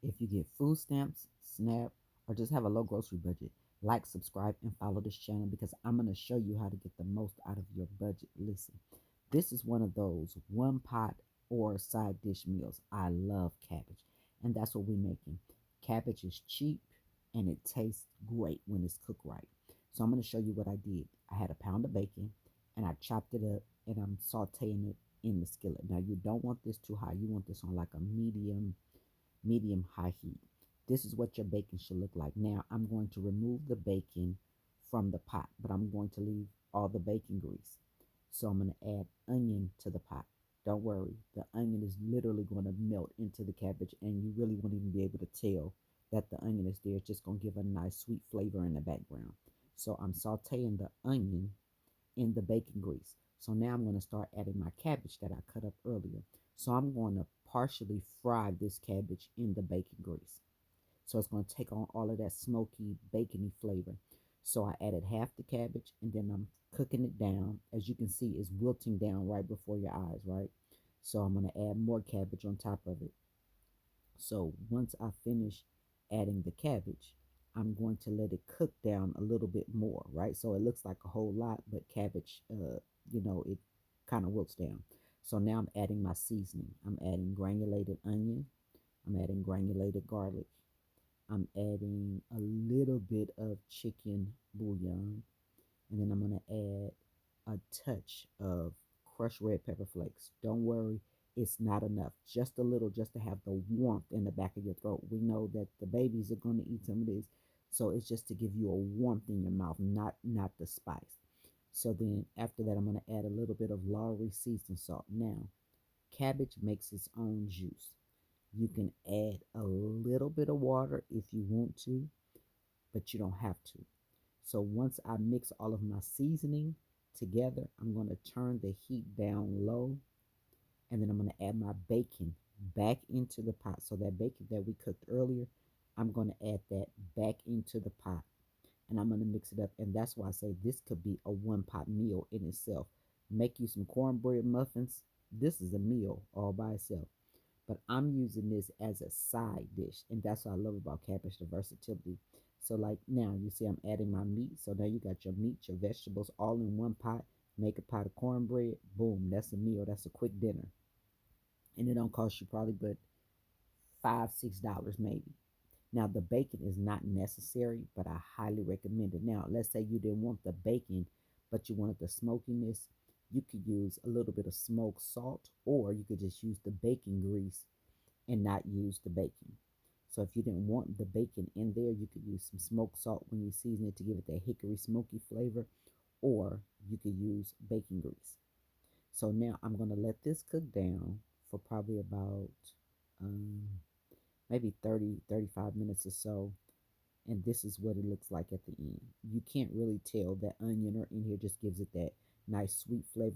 If you get food stamps, SNAP, or just have a low grocery budget, like, subscribe, and follow this channel because I'm going to show you how to get the most out of your budget. Listen, this is one of those one pot or side dish meals. I love cabbage, and that's what we're making. Cabbage is cheap and it tastes great when it's cooked right. So I'm going to show you what I did. I had a pound of bacon and I chopped it up and I'm sauteing it in the skillet. Now you don't want this too high. You want this on like a medium high heat. This is what your bacon should look like. Now I'm going to remove the bacon from the pot, but I'm going to leave all the bacon grease. So I'm going to add onion to the pot. Don't worry, the onion is literally going to melt into the cabbage, and you really won't even be able to tell that the onion is there. It's just going to give a nice sweet flavor in the background. So I'm sauteing the onion in the bacon grease. So now I'm going to start adding my cabbage that I cut up earlier. So I'm going to partially fry this cabbage in the bacon grease. So it's going to take on all of that smoky, bacony flavor. So I added half the cabbage and then I'm cooking it down. As you can see, it's wilting down right before your eyes, right? So I'm going to add more cabbage on top of it. So once I finish adding the cabbage, I'm going to let it cook down a little bit more, right? So it looks like a whole lot, but cabbage, it kind of wilts down. So now I'm adding my seasoning. I'm adding granulated onion. I'm adding granulated garlic. I'm adding a little bit of chicken bouillon. And then I'm going to add a touch of crushed red pepper flakes. Don't worry, it's not enough. Just a little, just to have the warmth in the back of your throat. We know that the babies are going to eat some of this, so it's just to give you a warmth in your mouth, not the spice. So then after that, I'm going to add a little bit of Lowry seasoned salt. Now, cabbage makes its own juice. You can add a little bit of water if you want to, but you don't have to. So once I mix all of my seasoning together, I'm going to turn the heat down low, and then I'm going to add my bacon back into the pot. So that bacon that we cooked earlier, I'm going to add that back into the pot, and I'm going to mix it up. And that's why I say this could be a one pot meal in itself. Make you some cornbread muffins. This is a meal all by itself. But I'm using this as a side dish, and that's what I love about cabbage, the versatility. So like now you see I'm adding my meat. So now you got your meat, your vegetables all in one pot. Make a pot of cornbread. Boom, that's a meal. That's a quick dinner. And it don't cost you probably but $5, $6 maybe. Now the bacon is not necessary, but I highly recommend it. Now let's say you didn't want the bacon, but you wanted the smokiness. You could use a little bit of smoked salt, or you could just use the bacon grease and not use the bacon. So if you didn't want the bacon in there, you could use some smoked salt when you season it to give it that hickory smoky flavor, or you could use bacon grease. So now I'm going to let this cook down for probably about um, maybe 30, 35 minutes or so. And this is what it looks like at the end. You can't really tell that onion or in here just gives it that nice sweet flavor.